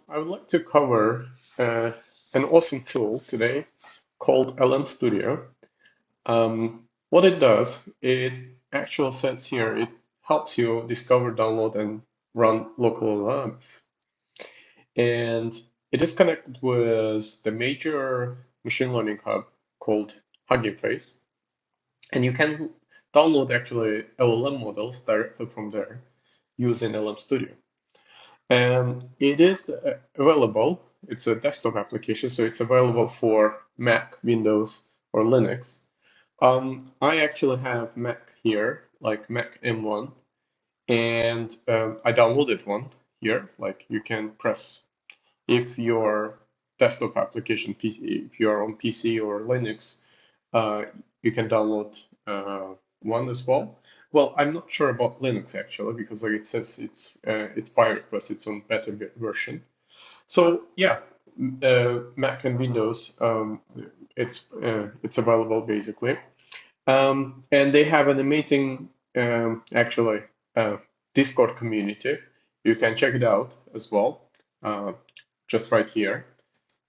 I would like to cover an awesome tool today called LM Studio. What it does, it actually says here, it helps you discover, download, and run local LLMs. And it is connected with the major machine learning hub called Hugging Face. And you can download actually LLM models directly from there using LM Studio. And it is available, it's a desktop application, so it's available for Mac, Windows, or Linux. I actually have Mac here, like Mac M1, and I downloaded one here. Like you can press, if your desktop application PC, if you're on PC or Linux, uh, you can download one as well. Well, I'm not sure about Linux actually because like it says it's by request, it's on beta version. So yeah, Mac and Windows, it's available basically, and they have an amazing actually Discord community. You can check it out as well, uh, just right here.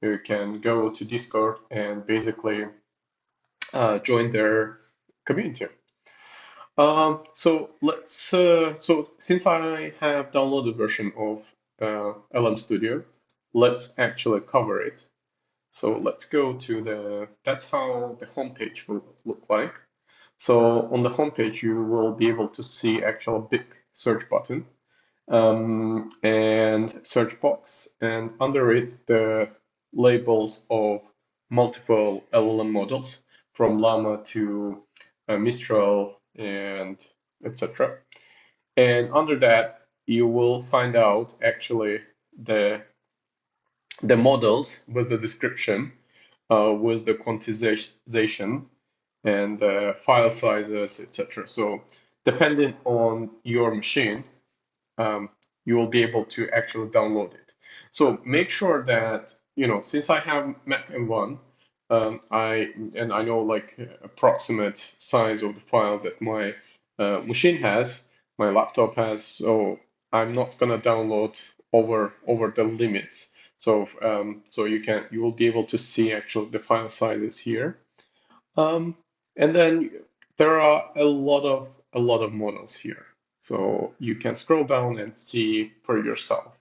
You can go to Discord and basically join their community. So since I have downloaded version of LM Studio, let's actually cover it. So let's go to that's how the homepage will look like. So on the homepage, you will be able to see actual big search button and search box, and under it the labels of multiple LLM models from Llama to Mistral and etc. And under that, you will find out actually the models with the description, with the quantization and file sizes, etc. So depending on your machine, you will be able to actually download it. So make sure that, since I have Mac M1, I know like approximate size of the file that my machine has, my laptop has, so I'm not gonna download over the limits. So so you will be able to see actually the file sizes here. And then there are a lot of models here. So you can scroll down and see for yourself.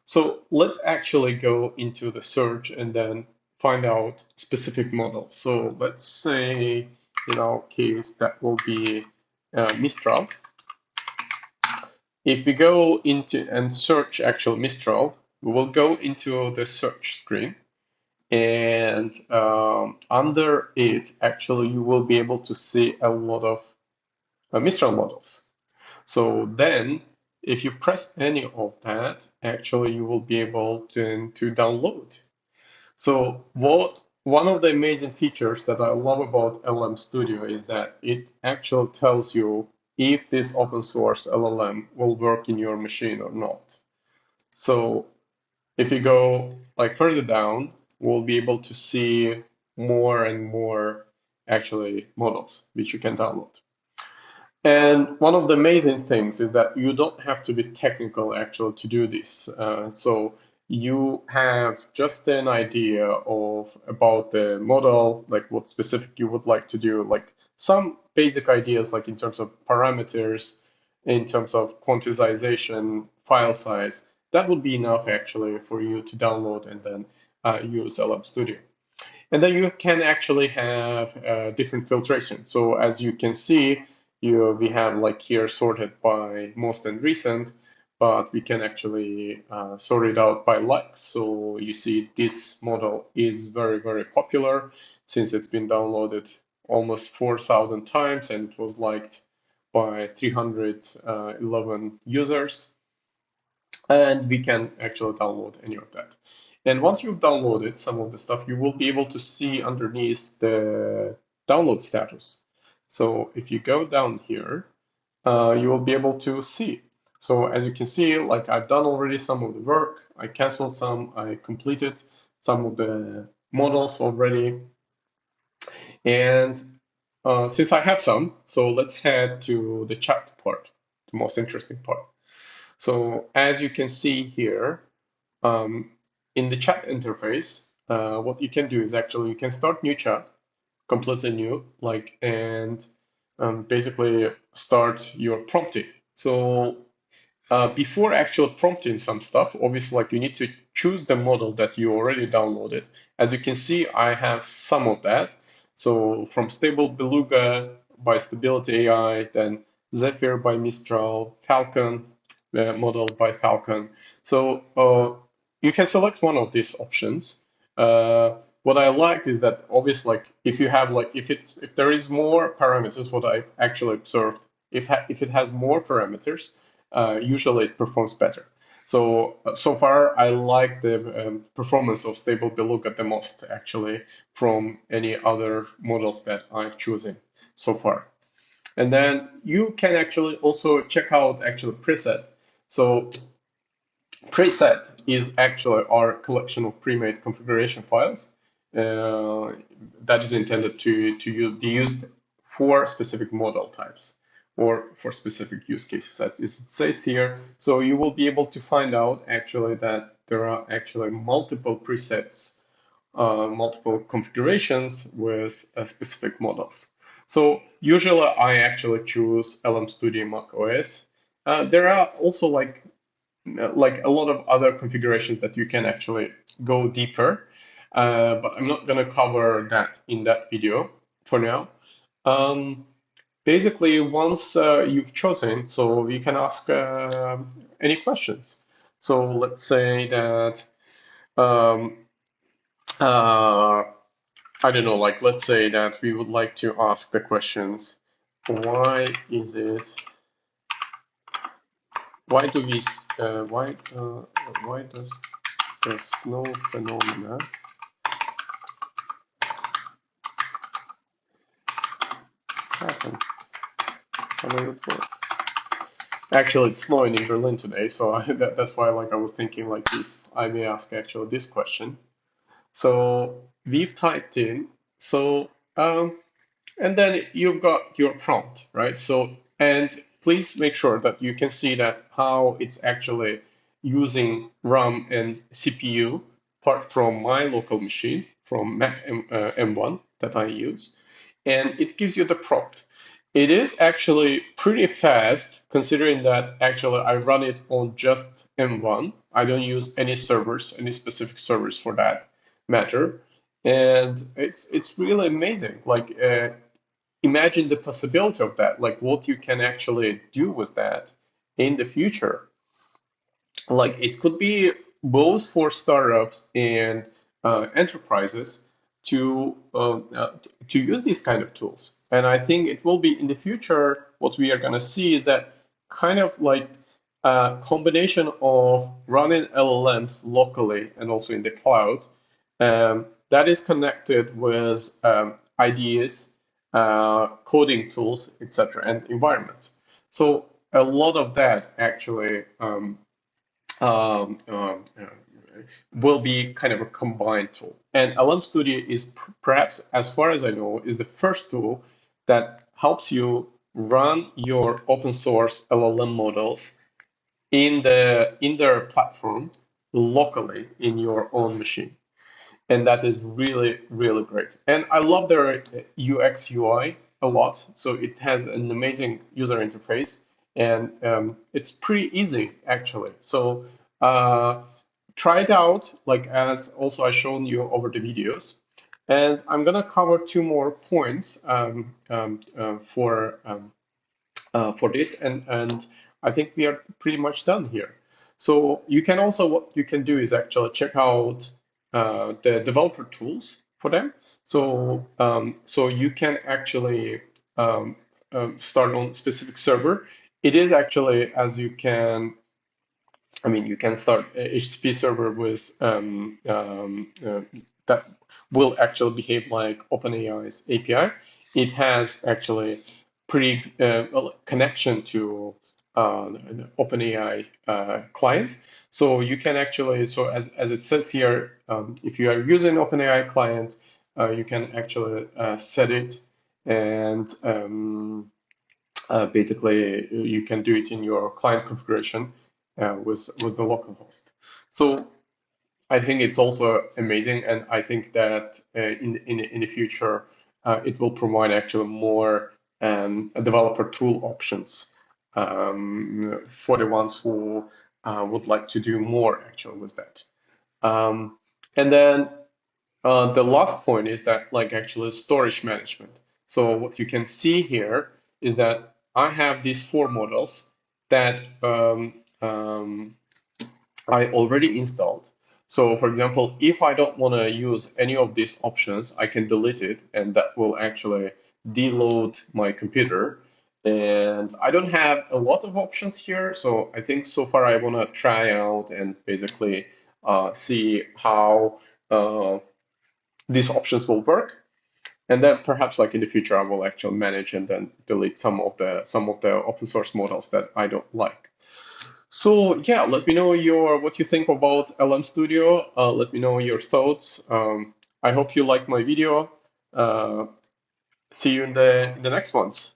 So let's actually go into the search and then find out specific models. So let's say in our case that will be Mistral. If we go into and search actual Mistral, we will go into the search screen. And under it, actually, you will be able to see a lot of Mistral models. So then, if you press any of that, actually, you will be able to download. So one of the amazing features that I love about LM Studio is that it actually tells you if this open source LLM will work in your machine or not. So if you go like further down, we'll be able to see more and more actually models which you can download. And one of the amazing things is that you don't have to be technical actually to do this. So you have just an idea of about the model, like what specific you would like to do, like some basic ideas, like in terms of parameters, in terms of quantization, file size. That would be enough actually for you to download and then use LM Studio. And then you can actually have different filtration. So as you can see, we have like here sorted by most and recent, but we can actually sort it out by likes. So you see this model is very, very popular since it's been downloaded almost 4,000 times and it was liked by 311 users. And we can actually download any of that. And once you've downloaded some of the stuff, you will be able to see underneath the download status. So if you go down here, you will be able to see. So as you can see, like I've done already some of the work, I canceled some, I completed some of the models already. And since I have some, so let's head to the chat part, the most interesting part. So as you can see here, in the chat interface, what you can do is actually you can start new chat, completely new, like, and basically start your prompting. So before actually prompting some stuff, obviously, like you need to choose the model that you already downloaded. As you can see, I have some of that. So from Stable Beluga by Stability AI, then Zephyr by Mistral, Falcon model by Falcon. So you can select one of these options. What I like is that obviously, like if you have like if there is more parameters, what I actually observed, if it has more parameters, usually it performs better. So far, I like the performance of Stable Beluga the most, actually, from any other models that I've chosen so far. And then you can actually also check out actual preset. So preset is actually our collection of pre-made configuration files uh, that is intended to be used for specific model types or for specific use cases, as it says here. So you will be able to find out actually that there are actually multiple presets, multiple configurations with specific models. So usually I actually choose LM Studio Mac OS. There are also like a lot of other configurations that you can actually go deeper, but I'm not going to cover that in that video for now. Um, Basically, once you've chosen, so you can ask any questions. So let's say that um, uh, I don't know, like let's say that we would like to ask the questions: Why is it? Why do we? Why does the snow phenomena happen? How does it work? Actually, it's snowing in Berlin today, so that's why like I was thinking like if I may ask actually this question. So we've typed in, so and then you've got your prompt, right? So and please make sure that you can see that how it's actually using RAM and CPU part from my local machine from Mac M1 that I use, and it gives you the prompt. It is actually pretty fast considering that actually I run it on just M1. I don't use any servers, any specific servers for that matter. And it's really amazing. Like imagine the possibility of that, like what you can actually do with that in the future. Like it could be both for startups and enterprises to use these kind of tools. And I think it will be in the future. What we are going to see is that kind of like a combination of running LLMs locally and also in the cloud that is connected with IDEs, coding tools, etc., and environments. So a lot of that actually um, um, uh, will be kind of a combined tool. And LM Studio is perhaps, as far as I know, is the first tool that helps you run your open source LLM models in their platform locally in your own machine. And that is really, really great. And I love their UX UI a lot. So it has an amazing user interface, and it's pretty easy actually. So uh, try it out, like as also I shown you over the videos. And I'm gonna cover two more points for this, and I think we are pretty much done here. So you can also, what you can do is actually check out the developer tools for them. So you can actually start on specific server. It is actually, as you can, I mean, you can start a HTTP server with that will actually behave like OpenAI's API. It has actually pretty connection to the OpenAI client. So you can actually, so as it says here, if you are using OpenAI client, you can actually set it and basically you can do it in your client configuration with the local host. So I think it's also amazing, and I think that in the future it will provide actually more developer tool options for the ones who would like to do more actually with that. Um, and then the last point is that like actually storage management. So what you can see here is that I have these four models that I already installed. So for example, if I don't want to use any of these options, I can delete it and that will actually deload my computer. And I don't have a lot of options here. So I think so far I want to try out and basically see how these options will work. And then perhaps like in the future, I will actually manage and then delete some of the open source models that I don't like. So yeah, let me know what you think about LM Studio. Let me know your thoughts. I hope you like my video. See you in the next ones.